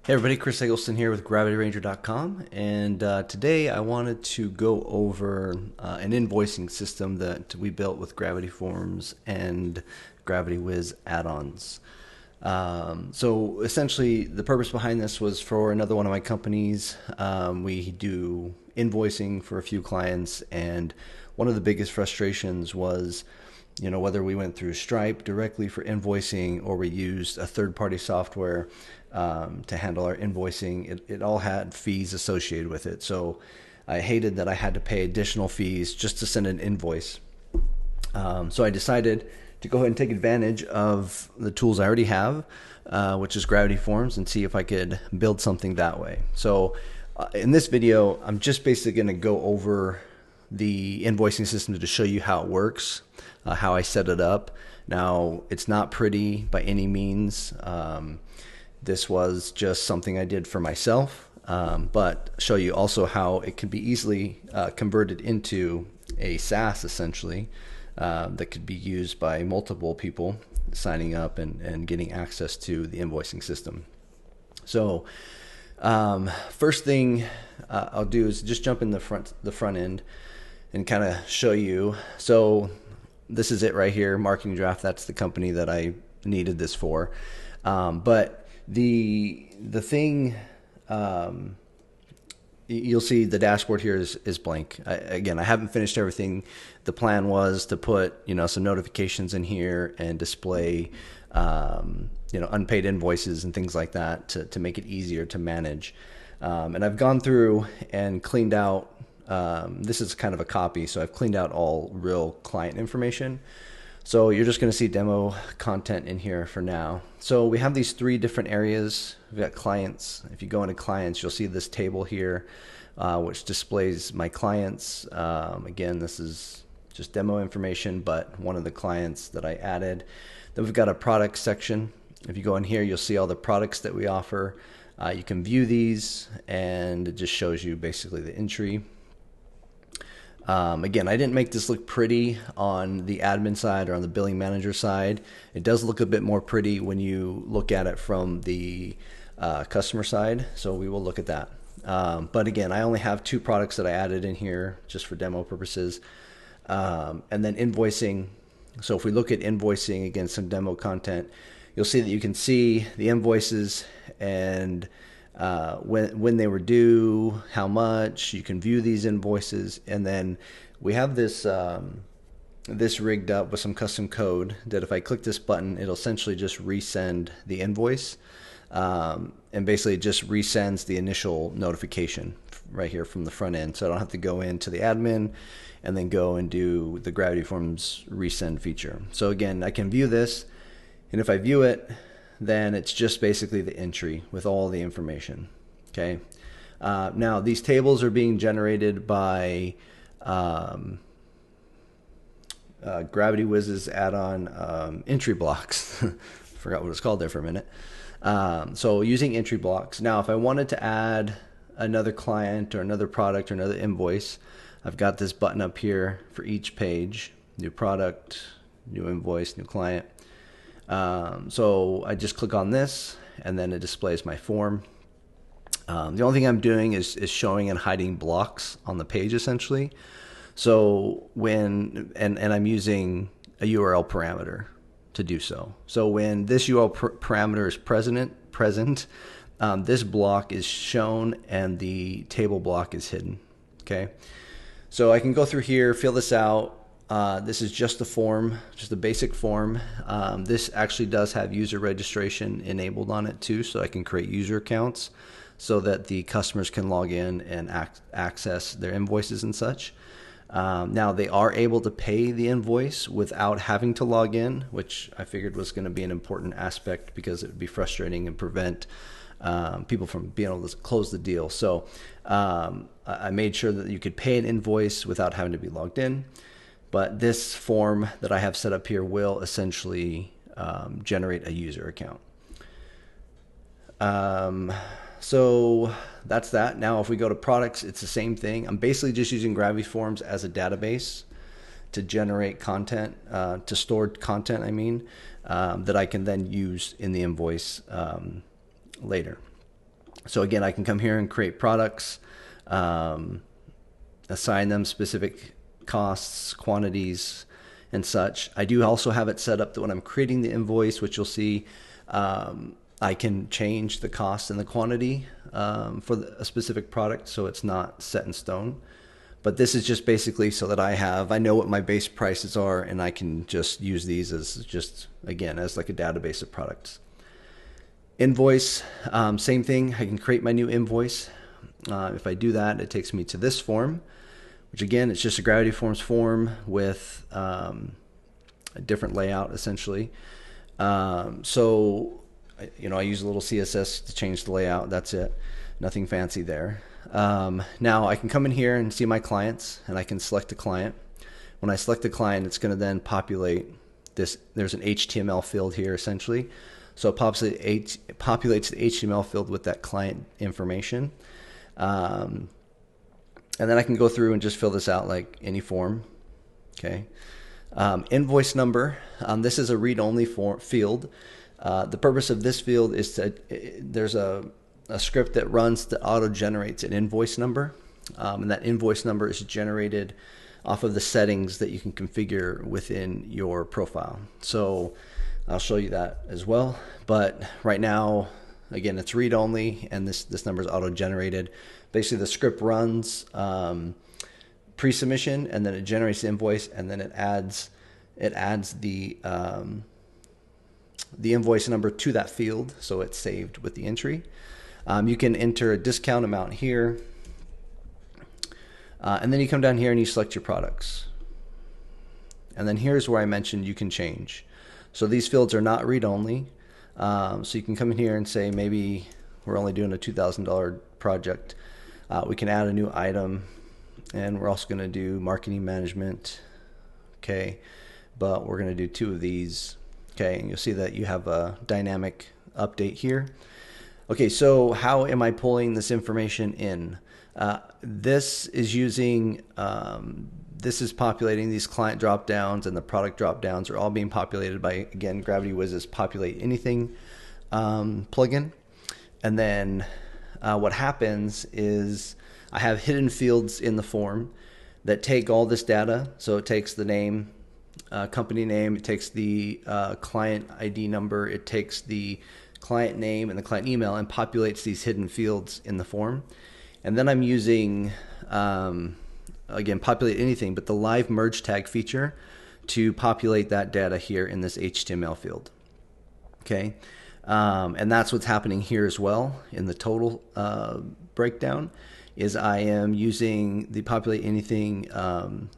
Hey everybody, Chris Eggleston here with GravityRanger.com, and today I wanted to go over an invoicing system that we built with Gravity Forms and Gravity Wiz add-ons. So essentially, the purpose behind this was for another one of my companies. We do invoicing for a few clients, and one of the biggest frustrations was, whether we went through Stripe directly for invoicing or we used a third-party software to handle our invoicing, it all had fees associated with it. So I hated that I had to pay additional fees just to send an invoice. So I decided to go ahead and take advantage of the tools I already have, which is Gravity Forms, and see if I could build something that way. So in this video, I'm just basically going to go over the invoicing system to show you how it works, how I set it up. Now, it's not pretty by any means. This was just something I did for myself, but show you also how it can be easily converted into a SaaS, essentially, that could be used by multiple people signing up and getting access to the invoicing system. So first thing I'll do is just jump in the front end and kind of show you. So this is it right here, Marketing Draft. That's the company that I needed this for. But the thing, you'll see the dashboard here is blank. Again, I haven't finished everything. The plan was to put some notifications in here and display unpaid invoices and things like that to make it easier to manage. And I've gone through and cleaned out. This is kind of a copy, so I've cleaned out all real client information. So you're just going to see demo content in here for now. So we have these three different areas. We've got clients. If you go into clients, you'll see this table here, which displays my clients. Again, this is just demo information, but one of the clients that I added. Then we've got a product section. If you go in here, you'll see all the products that we offer. You can view these, and it just shows you basically the entry. Again, I didn't make this look pretty on the admin side or on the billing manager side. It does look a bit more pretty when you look at it from the customer side, so we will look at that. But again, I only have two products that I added in here just for demo purposes. And then invoicing. So if we look at invoicing, again, some demo content, you'll see that you can see the invoices and when they were due, how much. You can view these invoices, and then we have this this rigged up with some custom code that if I click this button, it'll essentially just resend the invoice, and basically it just resends the initial notification right here from the front end, so I don't have to go into the admin and then go and do the Gravity Forms resend feature. So again, I can view this, and if I view it, then it's just basically the entry with all the information. Okay. Now these tables are being generated by Gravity Wiz's add-on entry blocks. Forgot what it's called there for a minute. So using entry blocks. Now, if I wanted to add another client or another product or another invoice, I've got this button up here for each page: new product, new invoice, new client. So I just click on this, and then it displays my form. The only thing I'm doing is showing and hiding blocks on the page, essentially. So when, and I'm using a URL parameter to do so. So when this URL parameter is present, this block is shown and the table block is hidden. Okay. So I can go through here, fill this out. This is just a form, just a basic form. This actually does have user registration enabled on it too, so I can create user accounts so that the customers can log in and access their invoices and such. Now they are able to pay the invoice without having to log in, which I figured was going to be an important aspect because it would be frustrating and prevent people from being able to close the deal. So I made sure that you could pay an invoice without having to be logged in. But this form that I have set up here will essentially generate a user account. So that's that. Now, if we go to products, it's the same thing. I'm basically just using Gravity Forms as a database to generate content, to store content, that I can then use in the invoice later. So again, I can come here and create products, um, assign them specific costs, quantities, and such. I do also have it set up that when I'm creating the invoice, which you'll see, I can change the cost and the quantity for a specific product, so it's not set in stone. But this is just basically so that I know what my base prices are, and I can just use these as just, again, as like a database of products. Invoice, same thing. I can create my new invoice. If I do that, it takes me to this form, which again, it's just a Gravity Forms form with a different layout essentially. So, I use a little CSS to change the layout. That's it. Nothing fancy there. Now I can come in here and see my clients, and I can select a client. When I select the client, it's going to then populate this. There's an HTML field here essentially. So it populates the HTML field with that client information. And then I can go through and just fill this out like any form. Okay. Invoice number. This is a read-only field. The purpose of this field is there's a script that runs that auto-generates an invoice number. And that invoice number is generated off of the settings that you can configure within your profile. So I'll show you that as well. But right now, again, it's read-only, and this number is auto-generated. Basically, the script runs pre-submission, and then it generates the invoice, and then it adds the invoice number to that field, so it's saved with the entry. You can enter a discount amount here, and then you come down here and you select your products. And then here's where I mentioned you can change. So these fields are not read-only, so you can come in here and say maybe we're only doing a $2,000 project. We can add a new item, and we're also going to do marketing management. Okay, but we're going to do 2 of these. Okay, and you'll see that you have a dynamic update here. Okay, so how am I pulling this information in? This is using, this is populating these client drop downs, and the product drop downs are all being populated by, again, Gravity Wiz's Populate Anything plugin. And then what happens is I have hidden fields in the form that take all this data. So it takes the name, company name, it takes the client ID number, it takes the client name and the client email, and populates these hidden fields in the form. And then I'm using, again, populate anything, but the live merge tag feature to populate that data here in this HTML field. Okay, and that's what's happening here as well in the total breakdown. Is I am using the populate anything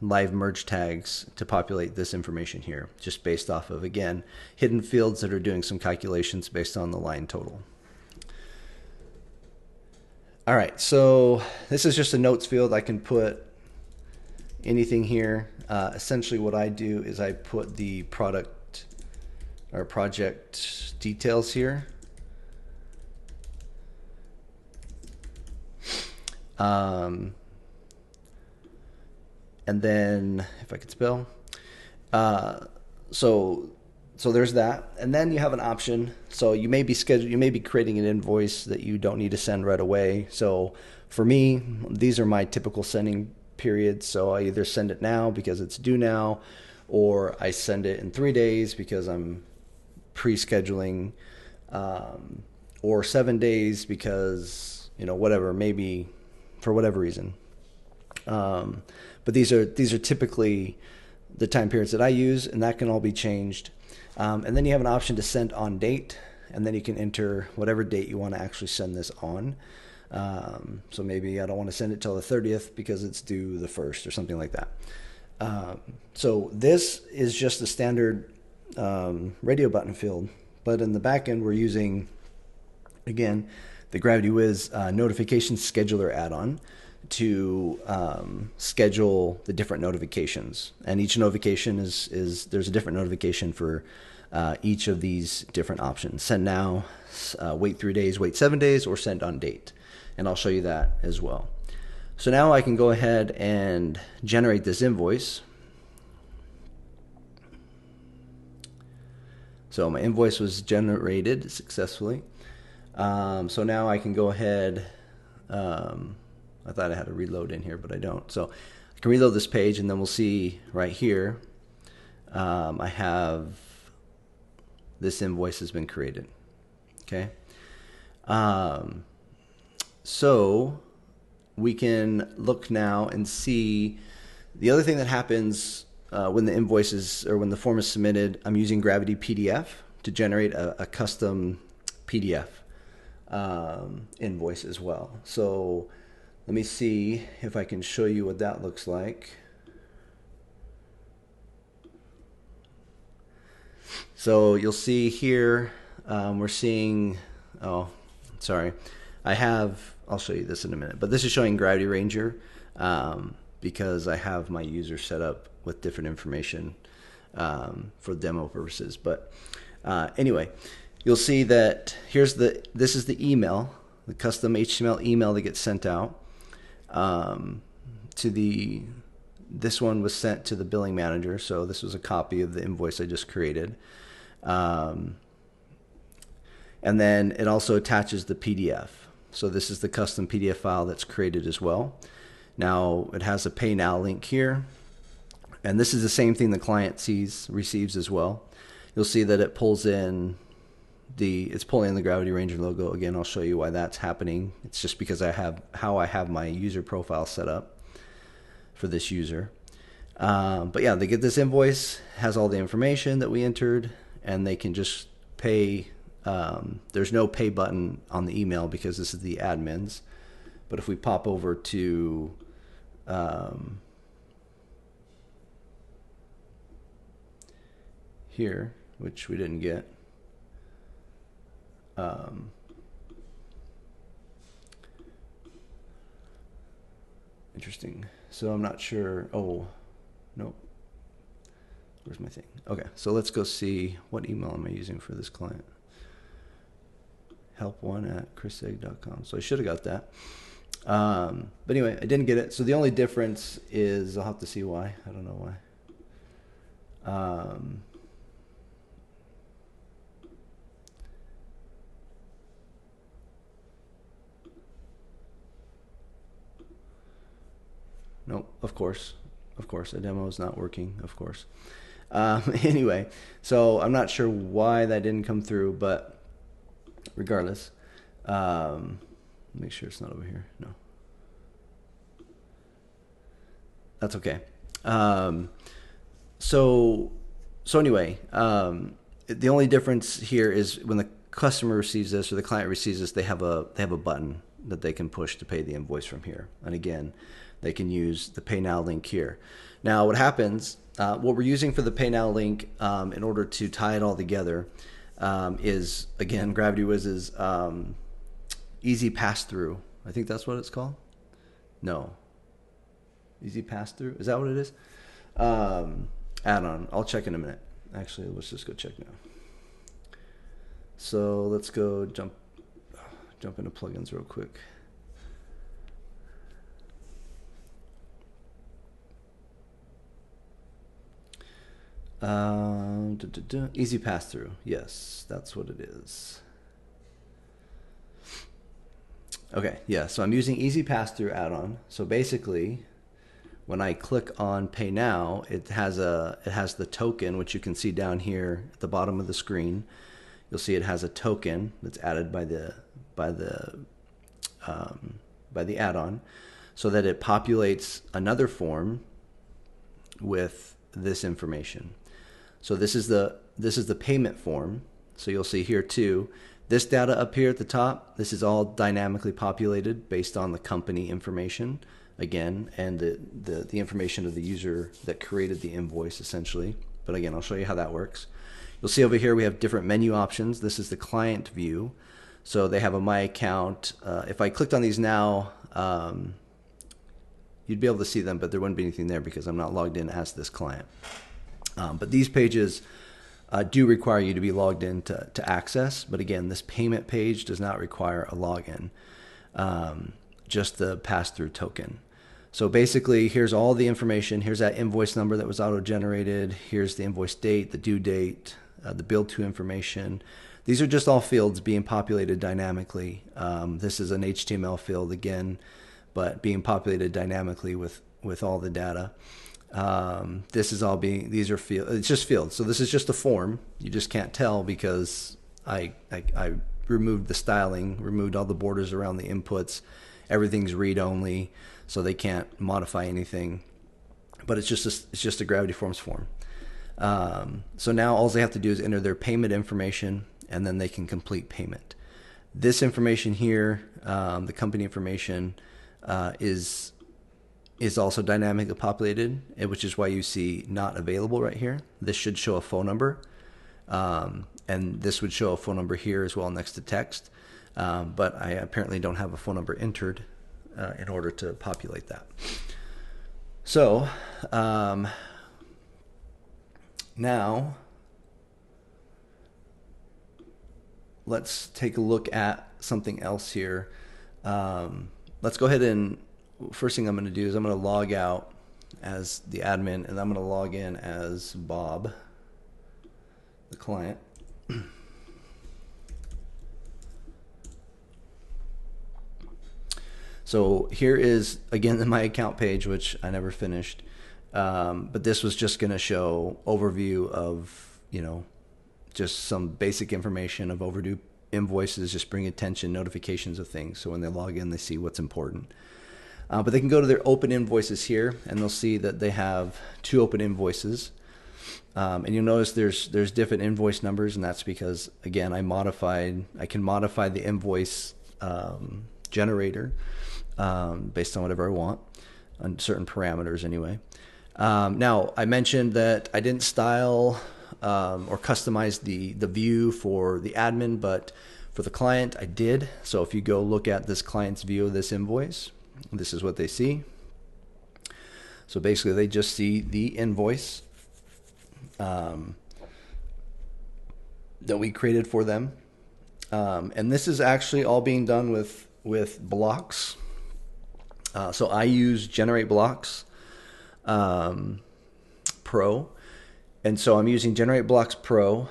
live merge tags to populate this information here, just based off of, again, hidden fields that are doing some calculations based on the line total. All right, so this is just a notes field. I can put anything here. Essentially what I do is I put the product or project details here. And then if I could spell, so there's that. And then you have an option. So you may be creating an invoice that you don't need to send right away. So for me, these are my typical sending periods. So I either send it now because it's due now, or I send it in 3 days because I'm pre-scheduling, or 7 days because, whatever, maybe for whatever reason. But these are typically the time periods that I use, and that can all be changed. And then you have an option to send on date, and then you can enter whatever date you want to actually send this on. So maybe I don't want to send it till the 30th because it's due the 1st or something like that. So this is just a standard radio button field, but in the back end we're using, again, the Gravity Wiz notification scheduler add-on to schedule the different notifications. And each notification there's a different notification for each of these different options. Send now, wait 3 days, wait 7 days, or send on date. And I'll show you that as well. So now I can go ahead and generate this invoice. So my invoice was generated successfully. So now I can go ahead. I thought I had a reload in here, but I don't. So I can reload this page, and then we'll see right here. I have this invoice has been created. Okay. So we can look now and see the other thing that happens when the invoice is, or when the form is submitted. I'm using Gravity PDF to generate a custom PDF invoice as well. So let me see if I can show you what that looks like. So you'll see here, we're seeing, oh, sorry. I'll show you this in a minute, but this is showing Gravity Ranger because I have my user set up with different information for demo purposes. But anyway, you'll see that this is the email, the custom HTML email that gets sent out this one was sent to the billing manager. So this was a copy of the invoice I just created. And then it also attaches the PDF. So this is the custom PDF file that's created as well. Now it has a Pay Now link here. And this is the same thing the client receives as well. You'll see that it pulls in it's pulling in the Gravity Ranger logo. Again, I'll show you why that's happening. It's just because I have my user profile set up for this user. But yeah, they get this invoice, has all the information that we entered, and they can just pay. There's no pay button on the email because this is the admins. But if we pop over to here, which we didn't get, interesting. So I'm not sure. Oh, nope. Where's my thing? Okay, so let's go see what email am I using for this client. help1@chrisegg.com. So I should have got that. But anyway, I didn't get it. So the only difference is, I'll have to see why. I don't know why. Nope, of course, a demo is not working, of course. Anyway, so I'm not sure why that didn't come through, but regardless, make sure it's not over here. No, that's okay. So anyway, the only difference here is when the customer receives this or the client receives this, they have a button that they can push to pay the invoice from here. And again, they can use the Pay Now link here. Now, what happens? What we're using for the Pay Now link in order to tie it all together is, again, Gravity Wiz's Easy Pass-Through. I think that's what it's called. No. Easy Pass-Through? Is that what it is? Add-on. I'll check in a minute. Actually, let's just go check now. So let's go jump into plugins real quick. Easy Pass-Through. Yes, that's what it is. Okay, yeah, so I'm using Easy Pass-Through add-on. So basically, when I click on Pay Now, it has the token, which you can see down here at the bottom of the screen. You'll see it has a token that's added by the add-on, so that it populates another form with this information. So this is the payment form. So you'll see here too, this data up here at the top, this is all dynamically populated based on the company information, again, and the information of the user that created the invoice essentially. But again, I'll show you how that works. You'll see over here we have different menu options. This is the client view. So they have a My Account. If I clicked on these now, you'd be able to see them, but there wouldn't be anything there because I'm not logged in as this client. But these pages do require you to be logged in to access. But again, this payment page does not require a login, just the pass-through token. So basically, here's all the information. Here's that invoice number that was auto-generated. Here's the invoice date, the due date, the bill to information. These are just all fields being populated dynamically. This is an HTML field again, but being populated dynamically with all the data. This is all being, these are fields, it's just fields. So this is just a form. You just can't tell because I removed the styling, removed all the borders around the inputs. Everything's read only, so they can't modify anything. But it's just a Gravity Forms form. So now all they have to do is enter their payment information, and then they can complete payment. This information here, the company information, is also dynamically populated, which is why you see not available right here. This should show a phone number, and this would show a phone number here as well next to text. But I apparently don't have a phone number entered in order to populate that. So now let's take a look at something else here. Let's go ahead and first thing I'm going to do is I'm going to log out as the admin, and I'm going to log in as Bob, the client. So here is, again, my account page, which I never finished. But this was just going to show overview of, just some basic information of overdue invoices, just bring attention, notifications of things. So when they log in, they see what's important. But they can go to their open invoices here, and they'll see that they have 2 open invoices. And you'll notice there's different invoice numbers, and that's because, again, I can modify the invoice generator based on whatever I want, on certain parameters anyway. Now, I mentioned that I didn't style or customize the view for the admin, but for the client, I did. So if you go look at this client's view of this invoice, this is what they see. So basically, they just see the invoice that we created for them. And this is actually all being done with blocks. So I use Generate Blocks Pro, and so I'm using Generate Blocks Pro,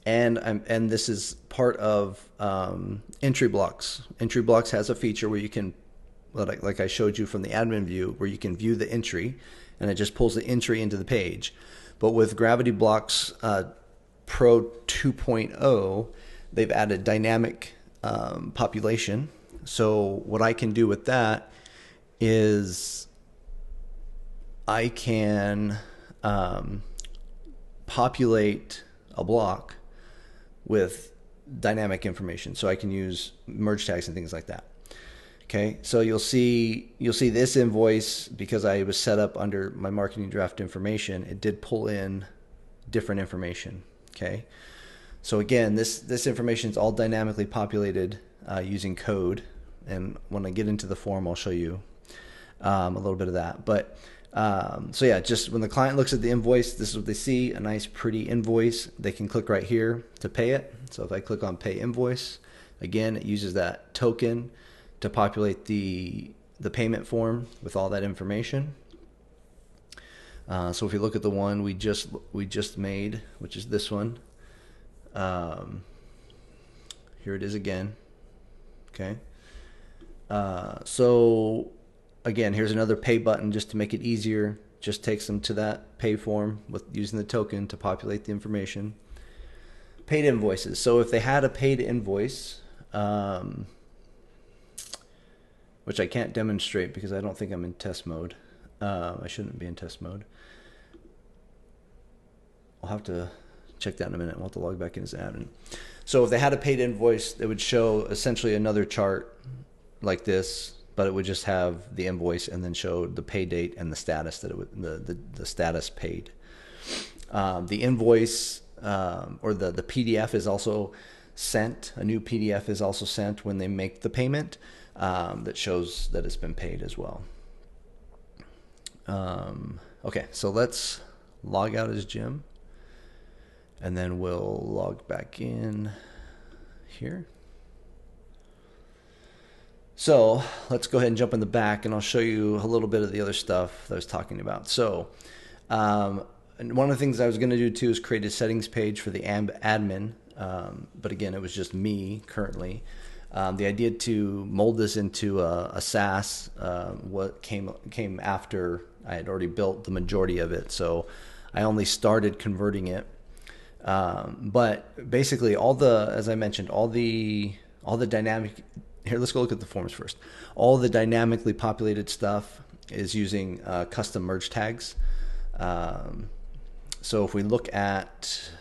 and this is part of Entry Blocks. Entry Blocks has a feature where you can, like I showed you from the admin view, where you can view the entry, and it just pulls the entry into the page. But with Gravity Blocks Pro 2.0, they've added dynamic population. So what I can do with that is I can populate a block with dynamic information. So I can use merge tags and things like that. Okay, so you'll see this invoice, because I was set up under my marketing draft information, it did pull in different information. Okay, so again, this information is all dynamically populated using code, and when I get into the form, I'll show you a little bit of that. But so yeah, just when the client looks at the invoice, this is what they see: a nice, pretty invoice. They can click right here to pay it. So if I click on Pay Invoice, again, it uses that token to populate the payment form with all that information. So if you look at the one we just made, which is this one, here it is again. Okay. So again, here's another pay button just to make it easier. Just takes them to that pay form with using the token to populate the information. Paid invoices. So if they had a paid invoice, which I can't demonstrate because I don't think I'm in test mode. I shouldn't be in test mode. I'll have to check that in a minute. We'll have to log back in as admin. So if they had a paid invoice, it would show essentially another chart like this, but it would just have the invoice and then show the pay date and the status that it would, the status paid. The invoice or the PDF is also sent. A new PDF is also sent when they make the payment that shows that it's been paid as well. Okay, so let's log out as Jim, and then we'll log back in here. So let's go ahead and jump in the back, and I'll show you a little bit of the other stuff that I was talking about. So and one of the things I was going to do too is create a settings page for the admin. but again, it was just me currently. The idea to mold this into a SaaS what came after I had already built the majority of it, so I only started converting it. But basically, as I mentioned, all the dynamic. Here, let's go look at the forms first. All the dynamically populated stuff is using custom merge tags. So if we look at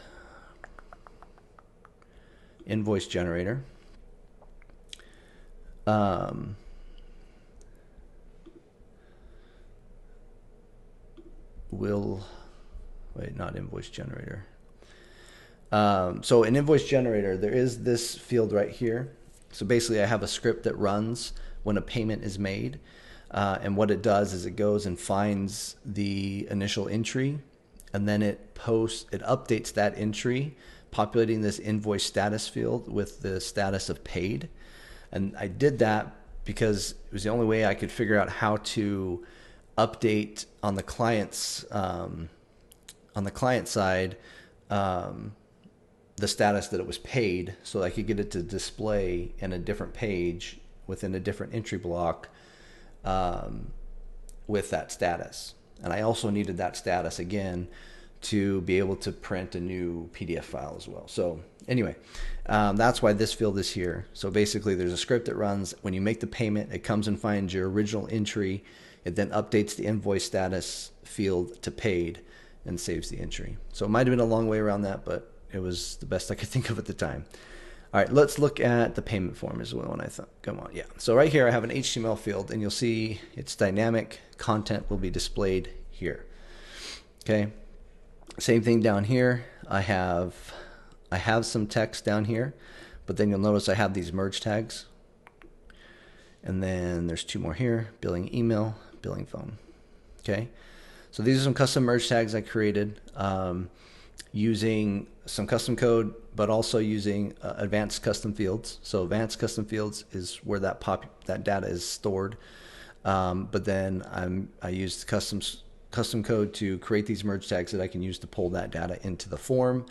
invoice generator, not invoice generator. So in invoice generator, there is this field right here. So basically I have a script that runs when a payment is made. And what it does is it goes and finds the initial entry, and then it updates that entry, populating this invoice status field with the status of paid. And I did that because it was the only way I could figure out how to update on the client's side the status that it was paid, so I could get it to display in a different page within a different entry block with that status. And I also needed that status again to be able to print a new PDF file as well. So anyway, that's why this field is here. So basically there's a script that runs when you make the payment. It comes and finds your original entry. It then updates the invoice status field to paid and saves the entry. So it might have been a long way around that, but it was the best I could think of at the time. All right, let's look at the payment form as well. And I thought, come on, yeah. So right here I have an HTML field, and you'll see it's dynamic. Content will be displayed here. Okay. Same thing down here. I have some text down here, but then you'll notice I have these merge tags. And then there's two more here: billing email, billing phone. Okay. So these are some custom merge tags I created using some custom code, but also using advanced custom fields. So advanced custom fields is where that data is stored. But then I used custom code to create these merge tags that I can use to pull that data into the form,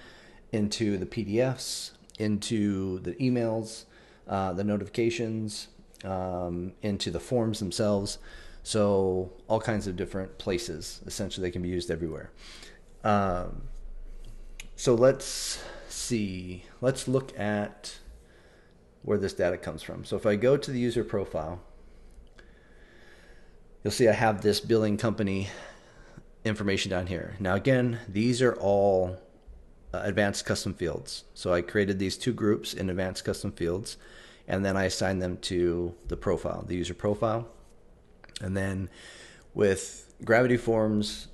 into the PDFs, into the emails, the notifications, into the forms themselves. So all kinds of different places. Essentially, they can be used everywhere. So let's see. Let's look at where this data comes from. So if I go to the user profile, you'll see I have this billing company information down here. Now again, these are all advanced custom fields. So I created these two groups in advanced custom fields, and then I assigned them to the profile, the user profile. And then with Gravity Forms,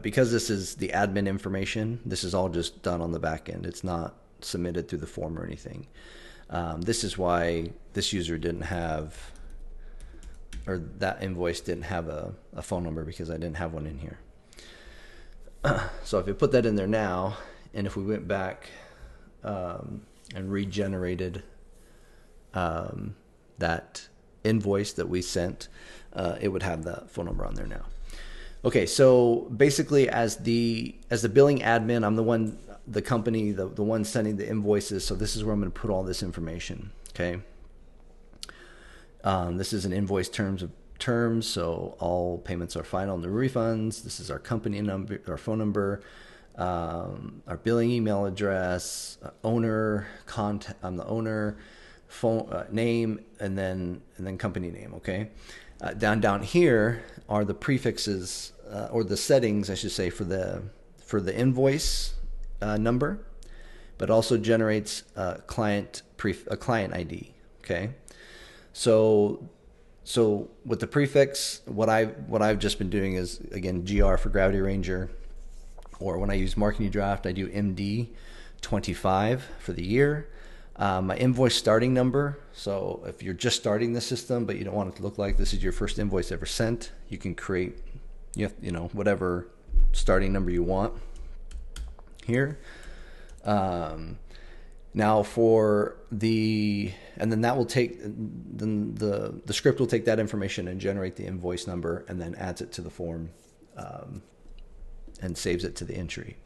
because this is the admin information, this is all just done on the back end. It's not submitted through the form or anything. This is why this user didn't have, or that invoice didn't have a phone number, because I didn't have one in here. So if we put that in there now, and if we went back and regenerated that invoice that we sent, it would have the phone number on there now. Okay, so basically as the billing admin, I'm the one sending the invoices, so this is where I'm going to put all this information. Okay. This is an invoice terms, so all payments are final and the refunds. This is our company number, our phone number, our billing email address, owner, I'm the owner, phone name, and then company name. Okay. Down here are the prefixes or the settings, I should say, for the invoice number, but also generates a client ID. Okay. So with the prefix, what I've just been doing is, again, GR for Gravity Ranger, or when I use Marketing Draft, I do MD 25 for the year. My invoice starting number. So if you're just starting the system, but you don't want it to look like this is your first invoice ever sent, you can create, whatever starting number you want here. Now for and then that will take, the script will take that information and generate the invoice number, and then adds it to the form and saves it to the entry.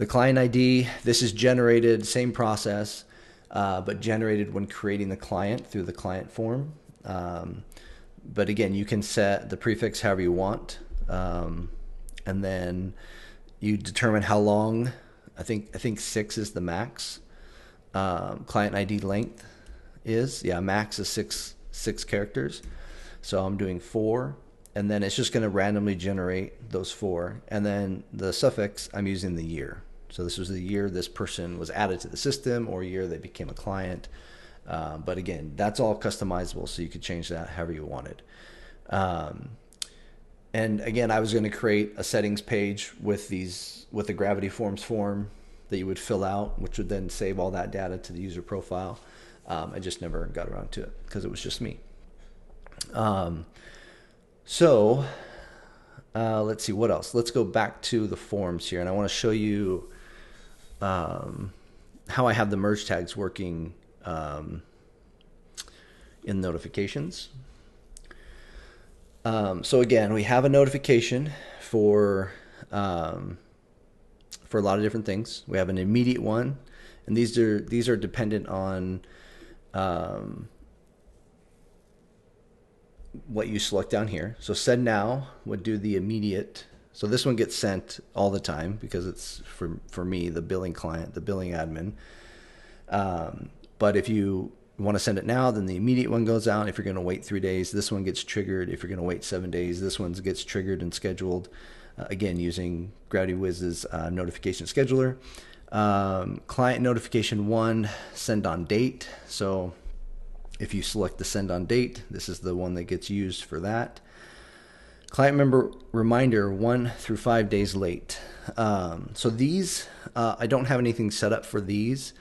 The client ID, this is generated, same process, but generated when creating the client through the client form. But again, you can set the prefix however you want. And then you determine how long. I think 6 is the max. Client ID length is, max is six characters. So I'm doing 4, and then it's just going to randomly generate those 4. And then the suffix, I'm using the year. So this was the year this person was added to the system, or year they became a client. But again, that's all customizable, so you could change that however you wanted. And again, I was going to create a settings page with the Gravity Forms form that you would fill out, which would then save all that data to the user profile. I just never got around to it because it was just me. Let's see what else. Let's go back to the forms here, and I want to show you how I have the merge tags working in notifications. So again, we have a notification for a lot of different things. We have an immediate one, and these are dependent on what you select down here. So send now would do the immediate. So this one gets sent all the time because it's for me, the billing client, the billing admin. But if you want to send it now, then the immediate one goes out. If you're going to wait 3 days, this one gets triggered. If you're going to wait 7 days, this one gets triggered and scheduled. Again, using Gravity Wiz's notification scheduler. Client notification 1, send on date. So if you select the send on date, this is the one that gets used for that. Client member reminder 1 through 5 days late. So these, I don't have anything set up for these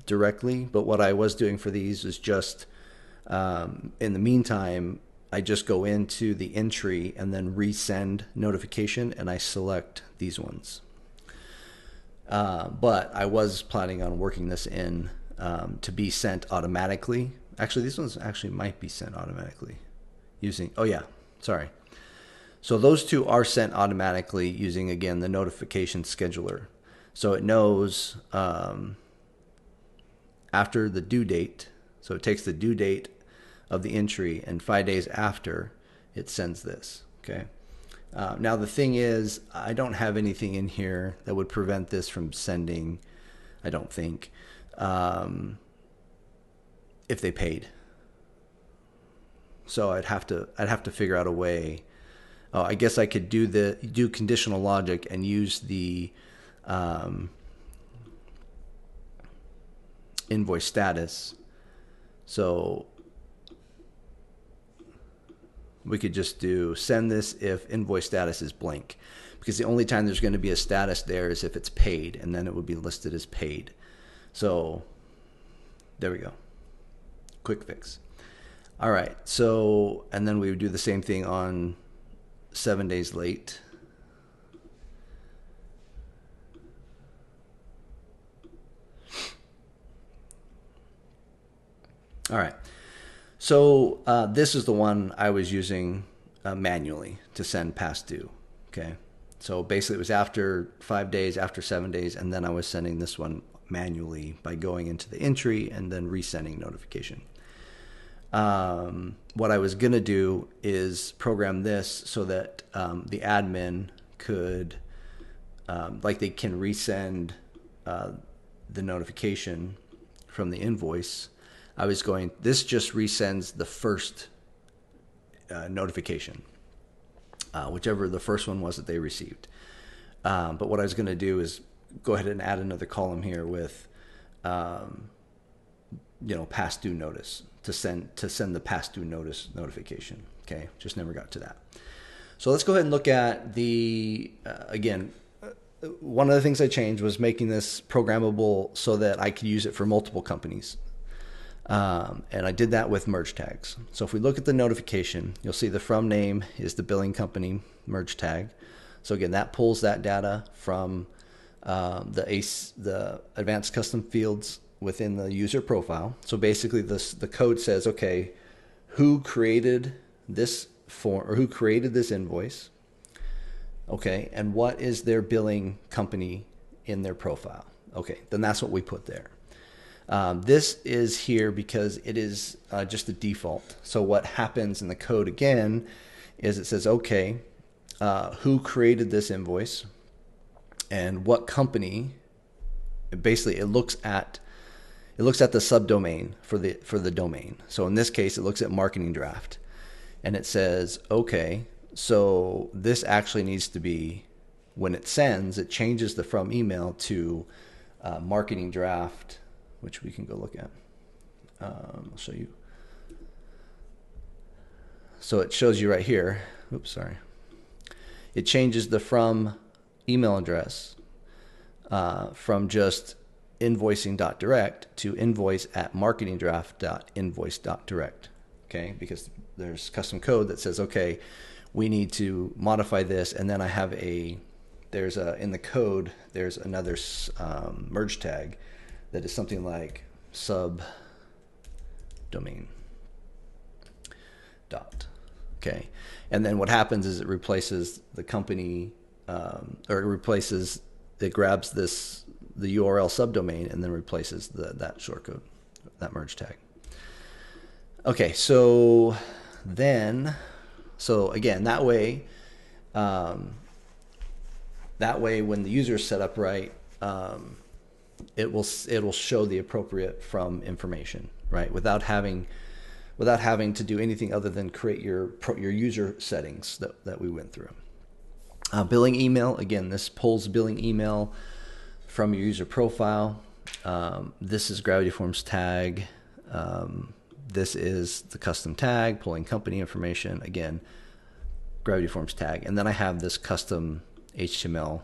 directly, but what I was doing for these is just, in the meantime, I just go into the entry and then resend notification, and I select these ones. But I was planning on working this in to be sent automatically. Actually, these ones actually might be sent automatically using, So those 2 are sent automatically using, again, the notification scheduler. So it knows after the due date, so it takes the due date of the entry, and 5 days after, it sends this, okay? Now the thing is, I don't have anything in here that would prevent this from sending, I don't think, if they paid. So I'd have to figure out a way. Oh, I guess I could do conditional logic and use the invoice status. So we could just do send this if invoice status is blank, because the only time there's going to be a status there is if it's paid, and then it would be listed as paid. So there we go. Quick fix. All right. So, and then we would do the same thing on 7 days late. All right. So this is the one I was using manually to send past due. Okay. So basically it was after 5 days, after 7 days, and then I was sending this one manually by going into the entry and then resending notification. What I was going to do is program this so that the admin could, like they can resend the notification from the invoice. This just resends the first notification, whichever the first one was that they received. But what I was going to do is go ahead and add another column here with, past due notice to send the past due notice notification. Okay, just never got to that. So let's go ahead and look at the again. One of the things I changed was making this programmable so that I could use it for multiple companies. And I did that with merge tags. So if we look at the notification, you'll see the from name is the billing company merge tag. So again, that pulls that data from the advanced custom fields within the user profile. So basically the code says, okay, who created this form or who created this invoice? Okay, and what is their billing company in their profile? Okay, then that's what we put there. This is here because it is just the default. So what happens in the code again is it says, okay, who created this invoice and what company. Basically, it looks at the subdomain for the domain. So in this case, it looks at marketing draft, and it says, okay, so this actually needs to be, when it sends, it changes the from email to marketing draft, which we can go look at. I'll show you. So it shows you right here. Oops, sorry. It changes the from email address from just invoicing.direct to invoice@marketingdraft.invoice.direct. Okay, because there's custom code that says, okay, we need to modify this, and then I have in the code, there's another merge tag that is something like subdomain dot. Okay, and then what happens is it replaces the company, it grabs the URL subdomain and then replaces that shortcode, that merge tag. Okay, so again, that way when the user is set up right, it will show the appropriate from information, right, without having to do anything other than create your user settings that we went through. Billing email, again, this pulls billing email from your user profile. This is Gravity Forms tag. This is the custom tag, pulling company information. Again, Gravity Forms tag. And then I have this custom HTML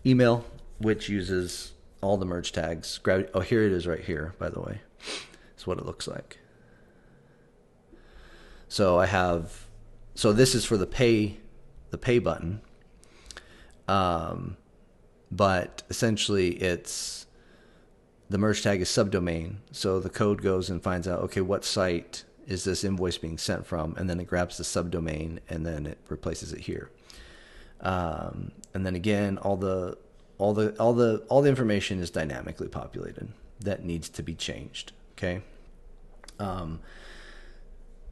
email, which uses all the merge tags. Oh, here it is right here, by the way. That's what it looks like. So this is for the pay button. But essentially it's the merge tag is subdomain. So the code goes and finds out, okay, what site is this invoice being sent from? And then it grabs the subdomain and then it replaces it here. And then again, all the information is dynamically populated that needs to be changed. Okay.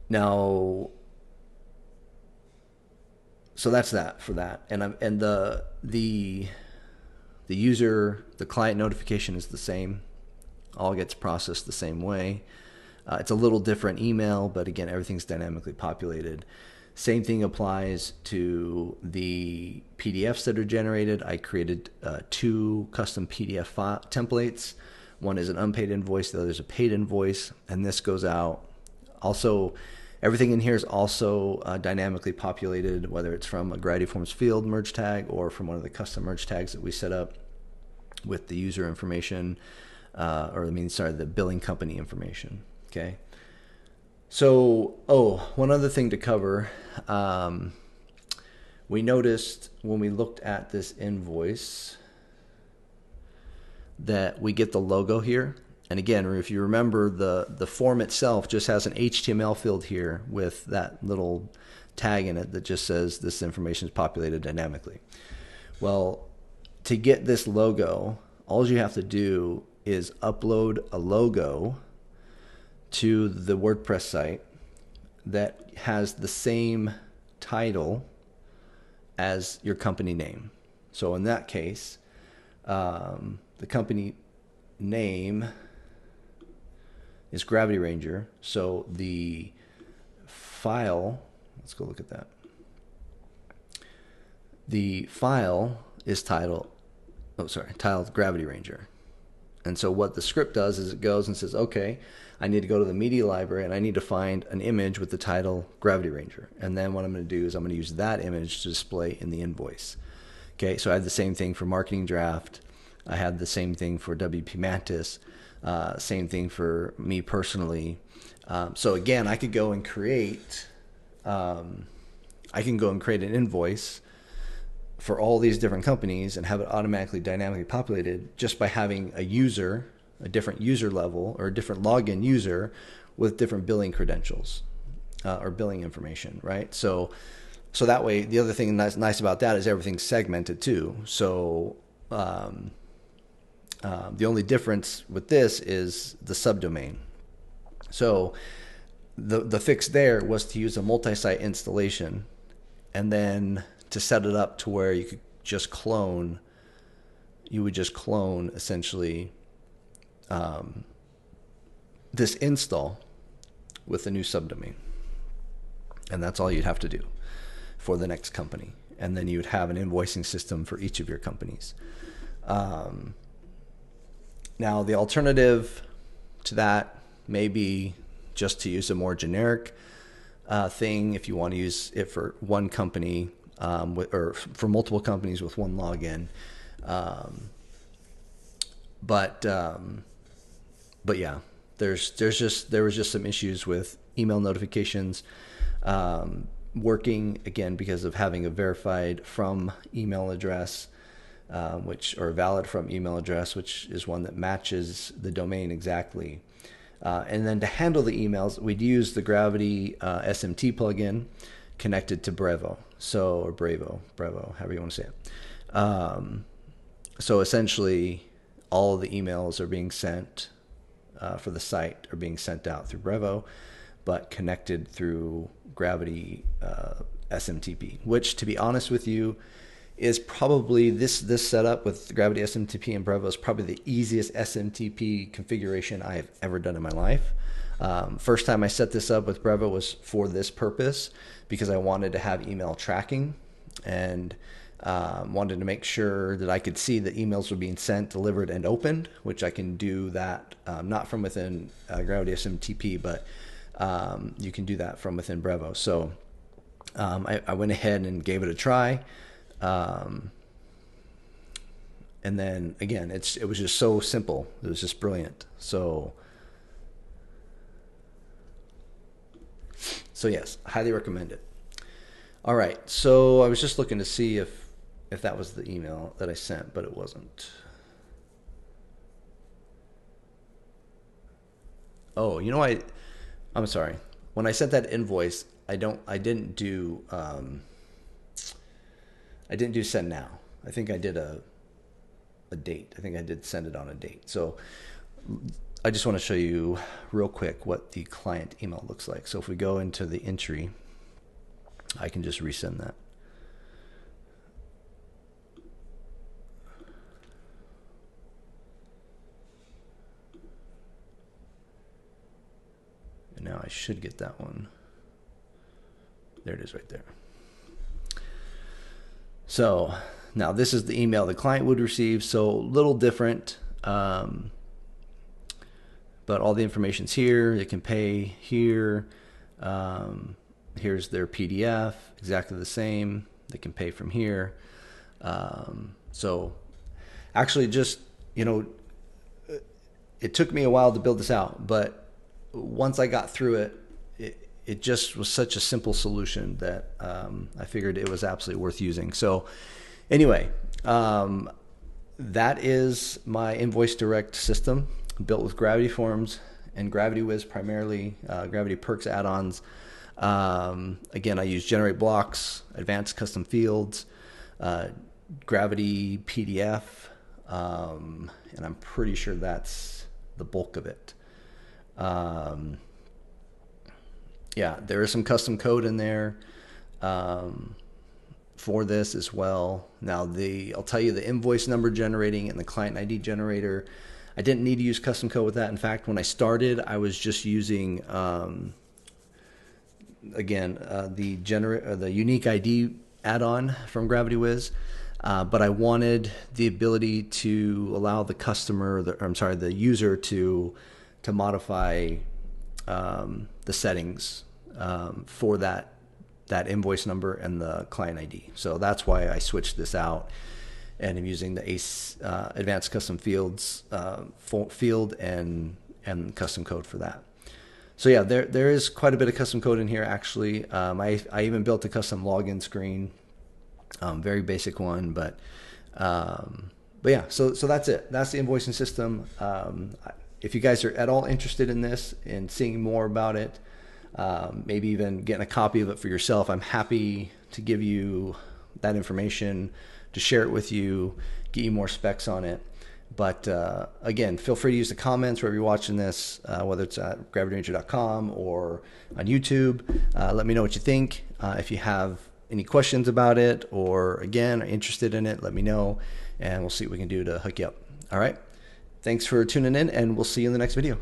Now, so that's that for that. And the client notification is the same. All gets processed the same way. It's a little different email, but again, everything's dynamically populated. Same thing applies to the PDFs that are generated. I created 2 custom PDF templates. One is an unpaid invoice, the other is a paid invoice, and this goes out. Also, everything in here is also dynamically populated, whether it's from a Gravity Forms field merge tag or from one of the custom merge tags that we set up with the user information, the billing company information. Okay. So, one other thing to cover. We noticed when we looked at this invoice that we get the logo here. And again, if you remember, the form itself just has an HTML field here with that little tag in it that just says this information is populated dynamically. Well, to get this logo, all you have to do is upload a logo to the WordPress site that has the same title as your company name. So in that case, the company name is Gravity Ranger. So the file, let's go look at that. The file is titled Gravity Ranger. And so what the script does is it goes and says, okay, I need to go to the media library and I need to find an image with the title Gravity Ranger. And then what I'm going to do is I'm going to use that image to display in the invoice. Okay, so I had the same thing for Marketing Draft. I had the same thing for WP Mantis. Same thing for me personally. So again, I could go and create an invoice for all these different companies and have it automatically dynamically populated just by having a different user level or a different login user with different billing credentials or billing information, right? So So that way, the other thing that's nice about that is everything's segmented too. So the only difference with this is the subdomain. So the fix there was to use a multi-site installation, and then to set it up to where you could just clone. You would just clone essentially this install with a new subdomain, and that's all you'd have to do for the next company. And then you would have an invoicing system for each of your companies. Now, the alternative to that may be just to use a more generic thing if you want to use it for one company or for multiple companies with one login. But yeah, there was just some issues with email notifications working, again, because of having a verified from email address, or valid from email address, which is one that matches the domain exactly. And then to handle the emails, we'd use the Gravity SMT plugin connected to Brevo. Or Brevo, however you want to say it. So essentially, all of the emails are being sent for the site are being sent out through Brevo, but connected through Gravity SMTP, which, to be honest with you, is probably this setup with Gravity SMTP and Brevo is probably the easiest SMTP configuration I have ever done in my life. First time I set this up with Brevo was for this purpose, because I wanted to have email tracking and wanted to make sure that I could see that emails were being sent, delivered, and opened, which I can do that not from within Gravity SMTP, but you can do that from within Brevo. So I went ahead and gave it a try. And then again, it was just so simple. It was just brilliant. So yes, highly recommend it. All right. So I was just looking to see if that was the email that I sent, but it wasn't. Oh, I'm sorry. When I sent that invoice, I didn't do send now. I think I did a date. I think I did send it on a date. So I just want to show you real quick what the client email looks like. So if we go into the entry, I can just resend that. And now I should get that one. There it is right there. So now this is the email the client would receive. So a little different, but all the information's here. They can pay here. Here's their PDF, exactly the same. They can pay from here. So actually just, it took me a while to build this out, but once I got through it, it just was such a simple solution that I figured it was absolutely worth using. So anyway, that is my Invoice Direct system built with Gravity Forms and Gravity Wiz primarily, Gravity Perks add-ons. Again, I use Generate Blocks, Advanced Custom Fields, Gravity PDF, and I'm pretty sure that's the bulk of it. Yeah, there is some custom code in there for this as well. Now, I'll tell you the invoice number generating and the client ID generator, I didn't need to use custom code with that. In fact, when I started, I was just using, the unique ID add-on from Gravity Wiz. But I wanted the ability to allow the the user to modify the settings for that invoice number and the client ID. So that's why I switched this out, and I'm using the Advanced Custom Fields field and custom code for that. So yeah, there is quite a bit of custom code in here actually. I even built a custom login screen, very basic one, but yeah. So that's it. That's the invoicing system. If you guys are at all interested in this and seeing more about it, maybe even getting a copy of it for yourself, I'm happy to give you that information, to share it with you, get you more specs on it. But again, feel free to use the comments wherever you're watching this, whether it's at gravityranger.com or on YouTube. Let me know what you think. If you have any questions about it, or again, are interested in it, let me know, and we'll see what we can do to hook you up. All right. Thanks for tuning in, and we'll see you in the next video.